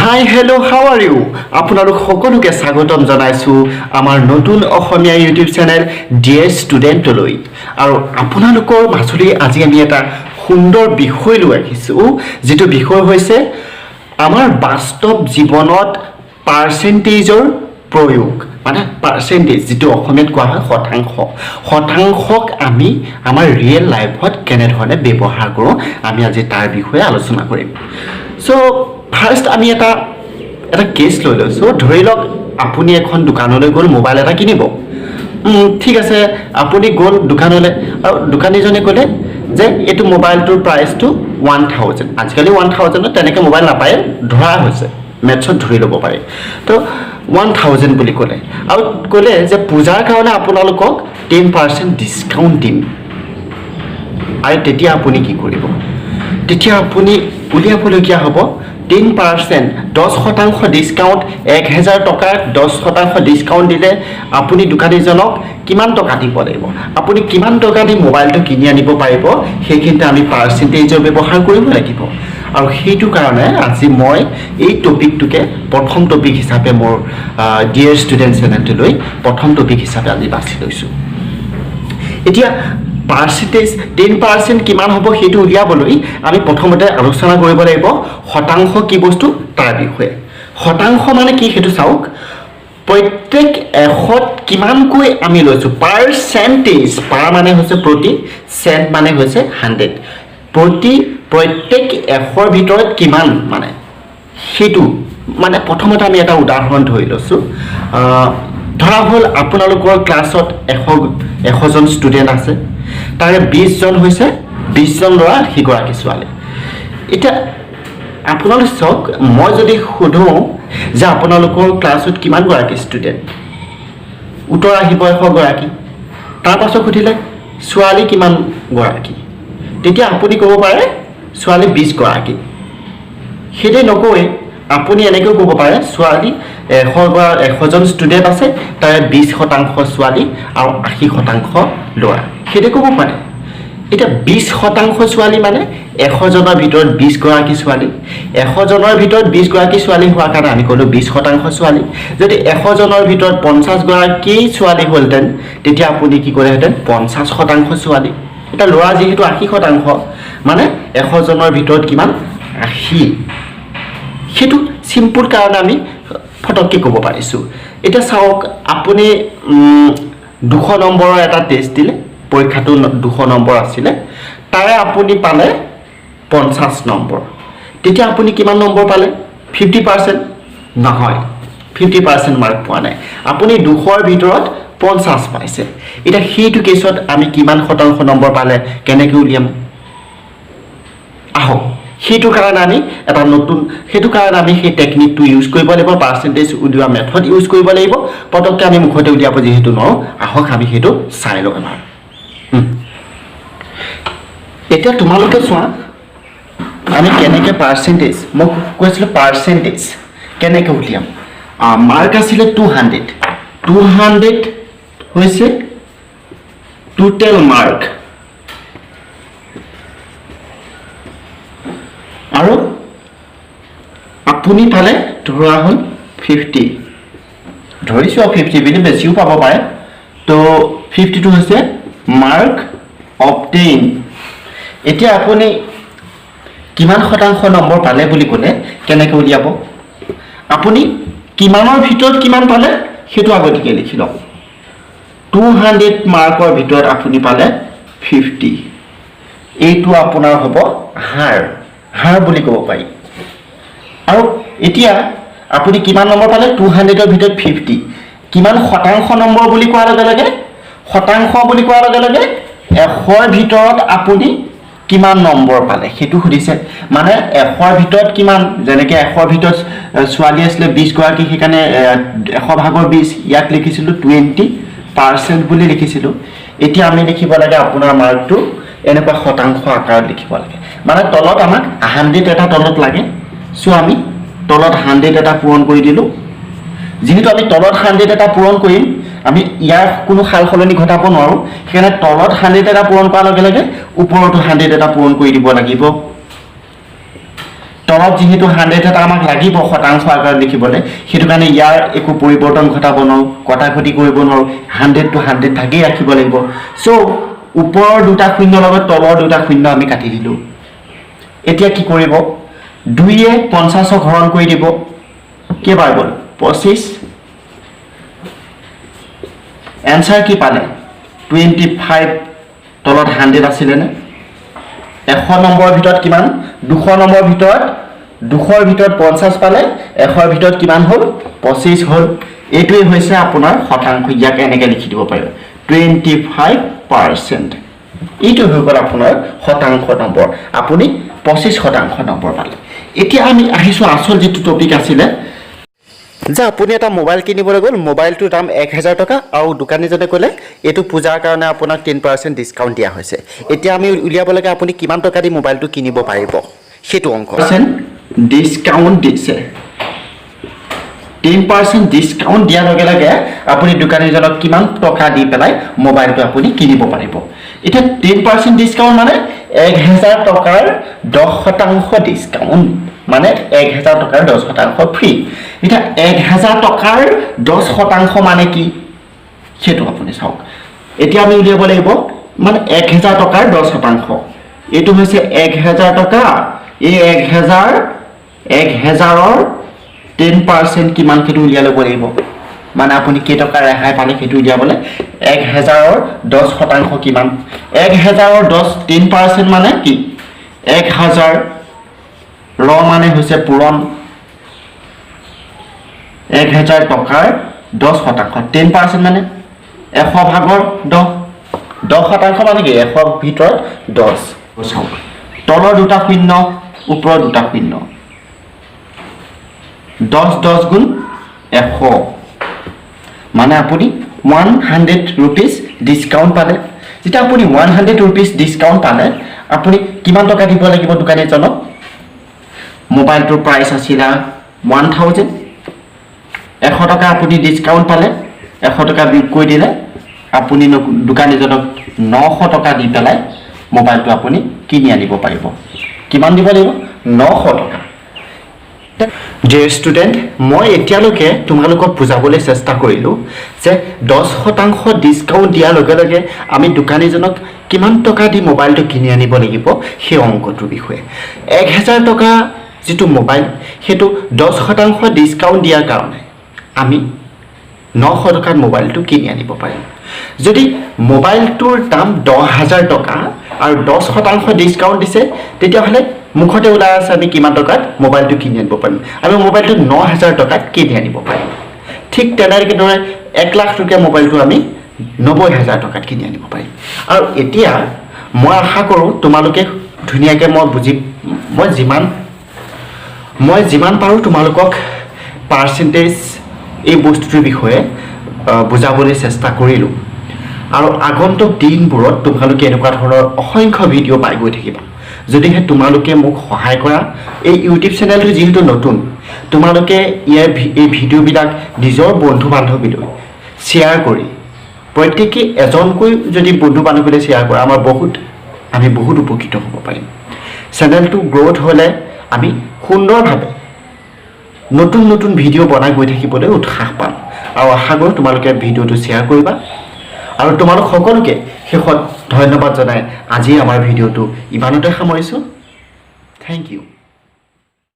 high hello' how are you আপোনালোক সকলোকে স্বাগতম জনাইছোঁ আমাৰ নতুন অসমীয়া ইউটিউব চেনেল ডিয়াৰ ষ্টুডেণ্টলৈ আৰু আপোনালোকৰ মাজলৈ আজি আমি এটা সুন্দৰ বিষয় লৈ আহিছোঁ যিটো বিষয় হৈছে আমাৰ বাস্তৱ জীৱনত পাৰ্চেণ্টেজৰ প্ৰয়োগ মানে পাৰ্চেণ্টেজ যিটো অসমীয়াত কোৱা হয় শতাংশক আমি আমাৰ ৰিয়েল লাইফত কেনেধৰণে ব্যৱহাৰ কৰোঁ আমি আজি তাৰ বিষয়ে আলোচনা কৰিম চ' ফাৰ্ষ্ট আমি এটা কেছ লৈ লৈছোঁ ধৰি লওক আপুনি এখন দোকানলৈ গ'ল মোবাইল এটা কিনিব ঠিক আছে আপুনি গ'ল দোকানলৈ আৰু দোকানীজনে ক'লে যে এইটো মোবাইলটোৰ প্ৰাইচটো 1000 আজিকালি 1000 তেনেকৈ মোবাইল নাপায় ধৰা হৈছে মেথছত ধৰি ল'ব পাৰে তো 1000 বুলি ক'লে আৰু ক'লে যে পূজাৰ কাৰণে আপোনালোকক 10% ডিছকাউণ্ট দিম আৰু তেতিয়া আপুনি কি কৰিব তেতিয়া আপুনি উলিয়াবলগীয়া হ'ব 10% 10% ডিছকাউণ্ট 1000 টকাৰ 10% ডিছকাউণ্ট দিলে আপুনি দোকানীজনক কিমান টকা দিব লাগিব আপুনি কিমান টকা দি মোবাইলটো কিনি আনিব পাৰিব সেইখিনিতে আমি পাৰ্চেণ্টেজৰ ব্যৱহাৰ কৰিব লাগিব আৰু সেইটো কাৰণে আজি মই এই টপিকটোকে প্ৰথম টপিক হিচাপে মোৰ ডিয়াৰ ষ্টুডেণ্ট চেনেলটোলৈ প্ৰথম টপিক হিচাপে আজি বাছি লৈছোঁ এতিয়া পাৰ্চেণ্টেজ 10% কিমান হ'ব সেইটো উলিয়াবলৈ আমি প্ৰথমতে আলোচনা কৰিব লাগিব শতাংশ কি বস্তু তাৰ বিষয়ে শতাংশ মানে কি সেইটো চাওক প্ৰত্যেক এশত কিমানকৈ আমি লৈছোঁ পাৰ্চেণ্টেজ পাৰ মানে হৈছে প্ৰতি চেণ্ট মানে হৈছে 100 প্ৰত্যেক এশৰ ভিতৰত কিমান মানে সেইটো মানে প্ৰথমতে আমি এটা উদাহৰণ ধৰি লৈছোঁ ধৰা হ'ল আপোনালোকৰ ক্লাছত 100 জন ষ্টুডেণ্ট আছে তাৰে 20 জন হৈছে 20 জন ল'ৰা সিগৰাকী ছোৱালী এতিয়া আপোনালোক চাওক মই যদি সোধোঁ যে আপোনালোকৰ ক্লাছত কিমান গৰাকী ষ্টুডেণ্ট উত্তৰ আহিব 100 গৰাকী তাৰপাছত সুধিলে ছোৱালী কিমান গৰাকী তেতিয়া আপুনি ক'ব পাৰে ছোৱালী 20 গৰাকী সেইদৰে নকৈ আপুনি এনেকৈ ক'ব পাৰে ছোৱালী 100 জন ষ্টুডেণ্ট আছে তাৰে 20% ছোৱালী আৰু 80% ল'ৰা সেইদৰে ক'ব পাৰে এতিয়া 20% ছোৱালী মানে 100 জনৰ ভিতৰত 20 গৰাকী ছোৱালী 100 জনৰ ভিতৰত 20 গৰাকী ছোৱালী হোৱাৰ কাৰণে আমি ক'লোঁ 20% ছোৱালী যদি 100 জনৰ ভিতৰত 50 গৰাকী ছোৱালী হ'লহেঁতেন তেতিয়া আপুনি কি ক'লেহেঁতেন 50% ছোৱালী এটা ল'ৰা যিহেতু 80% মানে 100 জনৰ ভিতৰত কিমান 80 সেইটো চিম্পুল কাৰণে আমি ফটককৈ ক'ব পাৰিছোঁ এতিয়া চাওক আপুনি 200 নম্বৰৰ এটা টেষ্ট দিলে পৰীক্ষাটো 200 নম্বৰ আছিলে তাৰে আপুনি পালে 50 নম্বৰ তেতিয়া আপুনি কিমান নম্বৰ পালে 50% নহয় 50% মাৰ্ক পোৱা নাই আপুনি 200ৰ ভিতৰত 50 পাইছে এতিয়া সেইটো কেছত আমি কিমান শতাংশ নম্বৰ পালে কেনেকৈ উলিয়াম আহক সেইটো কাৰণে আমি এটা নতুন সেইটো কাৰণে আমি সেই টেকনিকটো ইউজ কৰিব লাগিব পাৰ্চেণ্টেজ উলিওৱা মেথড ইউজ কৰিব লাগিব পটককৈ আমি মুখতে উলিয়াব যিহেতু নোৱাৰোঁ আহক আমি সেইটো চাই লওঁ এবাৰ এতিয়া তোমালোকে চোৱা আমি কেনেকৈ পাৰ্চেণ্টেজ মই কৈছিলোঁ পাৰ্চেণ্টেজ কেনেকৈ উলিয়াম মাৰ্ক আছিলে 200 হৈছে টোটেল মাৰ্ক আৰু আপুনি পালে ধৰা হ'ল 50 ধৰিছোঁ 50 বুলি বেছিও পাব পাৰে তো 52 হৈছে মাৰ্ক অবটেইন এতিয়া আপুনি কিমান শতাংশ নম্বৰ পালে বুলি ক'লে কেনেকৈ উলিয়াব আপুনি কিমানৰ ভিতৰত কিমান পালে সেইটো আগতীয়াকৈ লিখি লওক 200 মাৰ্কৰ ভিতৰত আপুনি পালে 50 এইটো আপোনাৰ হ'ব হাৰ বুলি ক'ব পাৰি আৰু এতিয়া আপুনি কিমান নম্বৰ পালে 200ৰ ভিতৰত 50 কিমান শতাংশ নম্বৰ বুলি কোৱাৰ লগে লগে শতাংশ বুলি কোৱাৰ লগে লগে 100ৰ ভিতৰত আপুনি কিমান নম্বৰ পালে সেইটো সুধিছে মানে 100ৰ ভিতৰত কিমান যেনেকৈ 100ৰ ভিতৰত ছোৱালী আছিলে 20 গৰাকী সেইকাৰণে 100 ভাগৰ 20 ইয়াক লিখিছিলোঁ 20% বুলি লিখিছিলোঁ এতিয়া আমি লিখিব লাগে আপোনাৰ মাৰ্কটো এনেকুৱা শতাংশ আকাৰত লিখিব লাগে মানে তলত আমাক 100 এটা তলত লাগে চ' আমি তলত 100 এটা পূৰণ কৰি দিলোঁ যিহেতু আমি তলত 100 এটা পূৰণ কৰিম আমি ইয়াৰ কোনো সাল সলনি ঘটাব নোৱাৰোঁ সেইকাৰণে তলত 100 এটা পূৰণ কৰাৰ লগে লগে ওপৰতো 100 এটা পূৰণ কৰি দিব লাগিব তলত যেহেতু 100 এটা আমাক লাগিব শতাংশ আকাৰত লিখিবলৈ সেইটো কাৰণে ইয়াৰ একো পৰিৱৰ্তন ঘটাব নোৱাৰো কটাকটি কৰিব নোৱাৰো 100 to 100 থাকেই ৰাখিব লাগিব সো ওপৰৰ দুটা শূন্য লগত তলৰ দুটা শূন্য আমি কাটি দিলো এতিয়া কি কৰিব 2 এ 50 হৰণ কৰি দিব কেইবাৰ গল 25 এনসাৰ কি পালে 25 তলত 100 আছিল নে 100 নম্বৰৰ ভিতৰত কিমান 200 নম্বৰৰ ভিতৰত 200ৰ ভিতৰত 50 পালে 100ৰ ভিতৰত কিমান হ'ল 25 হ'ল এইটোই হৈছে আপোনাৰ শতাংশ ইয়াক এনেকৈ লিখি দিব পাৰিব 25% এইটো হৈ গ'ল আপোনাৰ শতাংশ নম্বৰ আপুনি 25% নম্বৰ পালে এতিয়া আমি আহিছো আসল যেটো টপিক আছিল যে আপুনি এটা মোবাইল কিনিবলৈ গ'ল মোবাইলটোৰ দাম 1000 টকা আৰু দোকানীজনে ক'লে এটো পূজাৰ কাৰণে আপোনাক 10% ডিসকাউন্ট দিয়া হৈছে এতিয়া আমি উলিয়াব লাগে আপুনি কিমান টকা দি মোবাইলটো কিনিব পাৰিব সেটো অংক ডিসকাউন্ট দিছে 10% ডিসকাউন্ট দিয়াৰ লগে লগে আপুনি দোকানীজনক কিমান টকা দি পেলাই মোবাইলটো আপুনি কিনিব পাৰিব এটা 10% ডিসকাউন্ট মানে 1000 টকাৰ 10% ডিসকাউন্ট মানে 1000 টকাৰ 10% ফ্ৰী এটা 1000 টকাৰ 10% মানে কি সেটো আপুনি চাওক এতিয়া আমি উলিয়াব লাগিব মানে 1000 টকাৰ 10% এটো হৈছে 1000 টকা এই 1000ৰ 10% কিমান কেটো উলিয়াব লাগিব মানে আপুনি কেই টকা ৰেহাই পালে কেটো উলিয়াবলে 1000ৰ 10% কিমান 1000ৰ 10% মানে কি 1000 ৰ মানে হৈছে পূৰণ 1000 টকাৰ 10% 10% মানে 100 ভাগৰ 10% মানে কি 100 ভিতৰত 10 চাওক তলৰ দুটা শূন্য ওপৰৰ দুটা শূন্য 10 গুণ 100 মানে আপুনি 100 rupees ডিসকাউন্ট পালে যেটা আপুনি 100 rupees ডিসকাউন্ট পালে আপুনি কিমান টকা দিব লাগিব দোকানীজনক মোবাইলটোৰ প্ৰাইস আছিল 1000 100 টকা আপুনি ডিসকাউন্ট পালে 100 টকা বিয়োগ কৰি দিলে আপুনি দোকানীজনক 900 টকা দি পেলাই মোবাইলটো আপুনি কিনি আনিব পাৰিব কিমান দিব লাগিব 900 টকা ডিয়াৰ ষ্টুডেন্ট মই এতিয়ালৈকে তোমালোকক বুজাবলৈ চেষ্টা কৰিলো যে 10% ডিসকাউন্ট দিয়াৰ লগে লগে আমি দোকানীজনক কিমান টকা দি মোবাইলটো কিনি আনিব লাগিব সেই অংকটোৰ বিষয়ে 1000 টকা যেটো মোবাইল হেতু 10% ডিসকাউন্ট দিয়াৰ কাৰণে আমি 900 টকাৰ মোবাইলটো কিনি আনিব পাৰিম যদি মোবাইলটোৰ দাম 10000 টকা আৰু 10% ডিসকাউন্ট দিছে তেতিয়া হলে মুখতে ওলাই আছে আমি কিমান টকাত মোবাইলটো কিনি আনিব পাৰিম আমি মোবাইলটো 9000 টকাত কিনি আনিব পাৰিম ঠিক তেনেকৈ দৰে 1 লাখ টকা মোবাইলটো আমি 90000 টকাত কিনি আনিব পাৰিম আৰু এতিয়া মই আশা কৰো তোমালোকে ধুনিয়াকৈ মই যিমান পাৰো তোমালোকক পাৰ্সেন্টেজ এই বস্তুটোৰ বিষয়ে বুজাবলৈ চেষ্টা কৰিলো আৰু আগন্তুক দিনবোৰত তোমালোকে এনেকুৱা ধৰণৰ অসংখ্য ভিডিও পাই গৈ থাকিবা যদিহে তোমালোকে মোক সহায় কৰা এই ইউটিউব চেনেলটো যেহেতু নতুন তোমালোকে এই ভিডিওবিলাক নিজৰ বন্ধু বান্ধৱীলৈ শেয়াৰ কৰি প্ৰত্যেককে এজনকৈ যদি বন্ধু বান্ধৱীলৈ শেয়াৰ কৰা আমি বহুত উপকৃত হ'ব পাৰিম চেনেলটো গ্ৰোথ হ'লে আমি সুন্দৰভাৱে নতুন ভিডিও বনাই গৈ থাকিবলৈ উৎসাহ পাম আৰু আশা কৰোঁ তোমালোকে ভিডিওটো শেয়াৰ কৰিবা আৰু তোমালোক সকলোকে শেষত ধন্যবাদ জনাই আজি আমাৰ ভিডিওটো ইমানতে সামৰিছো থ্যাংক ইউ